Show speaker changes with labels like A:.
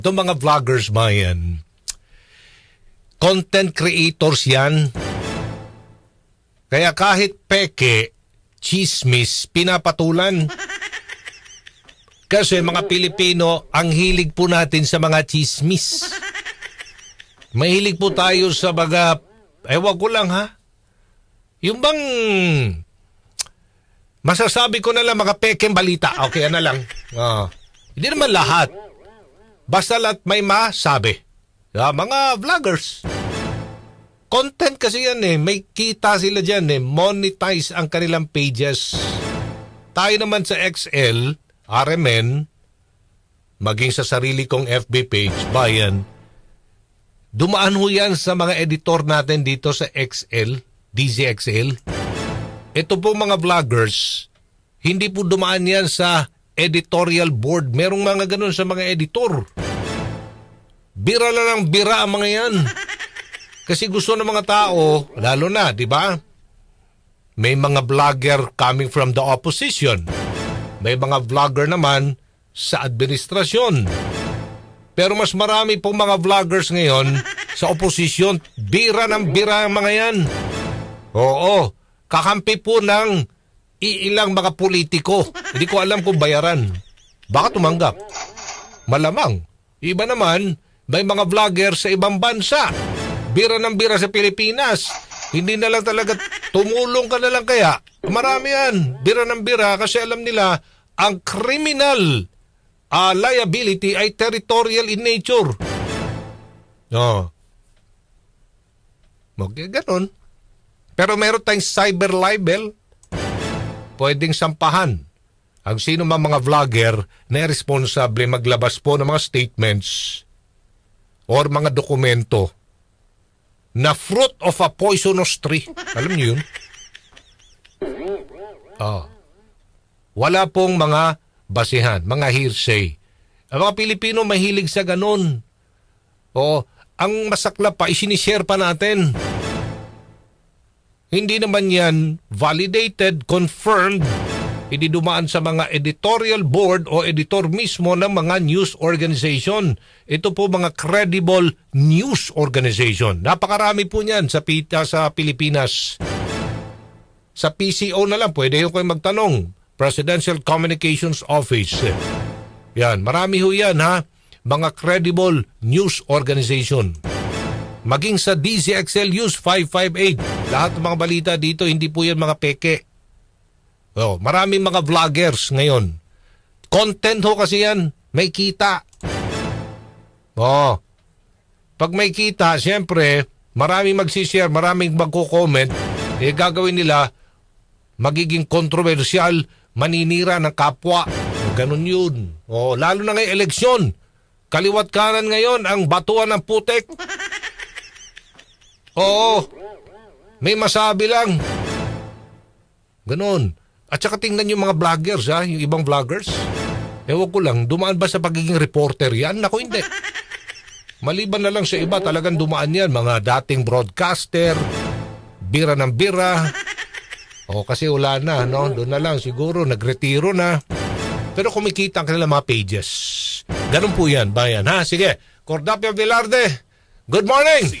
A: Itong mga vloggers ba yan? Content creators yan. Kaya kahit peke, chismis, pinapatulan. Kasi mga Pilipino, ang hilig po natin sa mga chismis. Mahilig po tayo sa mga, ewan ko lang ha, yung bang, masasabi ko na lang mga pekeng balita. Okay, na lang. Hindi naman lahat. Basta lahat may masabi. Mga vloggers. Content kasi yan eh. May kita sila dyan eh. Monetize ang kanilang pages. Tayo naman sa XL, RMN, maging sa sarili kong FB page, bayan, dumaan ho yan sa mga editor natin dito sa XL, DZXL. Ito po mga vloggers, hindi po dumaan yan sa editorial board. Merong mga ganun sa mga editor. Bira lang bira ang mga yan. Kasi gusto ng mga tao, lalo na, di ba? May mga vlogger coming from the opposition. May mga vlogger naman sa administrasyon. Pero mas marami pong mga vloggers ngayon sa oposisyon. Bira ng bira ang mga yan. Oo, kakampi po ng iilang mga politiko. Hindi ko alam kung bayaran. Baka tumanggap. Malamang. Iba naman, may mga vlogger sa ibang bansa. Bira ng bira sa Pilipinas. Hindi na lang talaga tumulong ka na lang kaya. Marami yan. Bira ng bira kasi alam nila ang criminal liability ay territorial in nature. Okay, ganun. Pero meron tayong cyber libel. Pwedeng sampahan ang sino mga vlogger na responsable maglabas po ng mga statements or mga dokumento na fruit of a poisonous tree. Alam niyo yun? Wala pong mga basihan, mga hearsay. Ang mga Pilipino mahilig sa ganun. Ang masaklap pa, isinishare pa natin. Hindi naman yan validated, confirmed, hindi dumaan sa mga editorial board o editor mismo ng mga news organization. Ito po mga credible news organization. Napakarami po niyan sa Pilipinas. Sa PCO na lang, pwede yung kayo magtanong. Presidential Communications Office. Yan, marami ho yan ha. Mga credible news organization. Maging sa DZXL News 558. Lahat ng mga balita dito, hindi po yan mga peke. Maraming mga vloggers ngayon. Content ho kasi yan. May kita. Pag may kita, siyempre, maraming magsishare, maraming magko-comment, gagawin nila, magiging kontrobersyal, maninira ng kapwa. Ganun yun. Lalo na ngayong eleksyon. Kaliwat kanan ngayon ang batuan ng putek. May masabi lang. Ganun. At saka tingnan yung mga vloggers, yung ibang vloggers. Ewan ko lang, dumaan ba sa pagiging reporter yan? Naku, hindi. Maliban na lang sa iba, talagang dumaan yan. Mga dating broadcaster, bira ng bira. Kasi wala na, no? Doon na lang siguro, nagretiro na. Pero kumikita ang kanilang mga pages. Ganun po yan, bayan. Sige, Cordapio Velarde, good morning!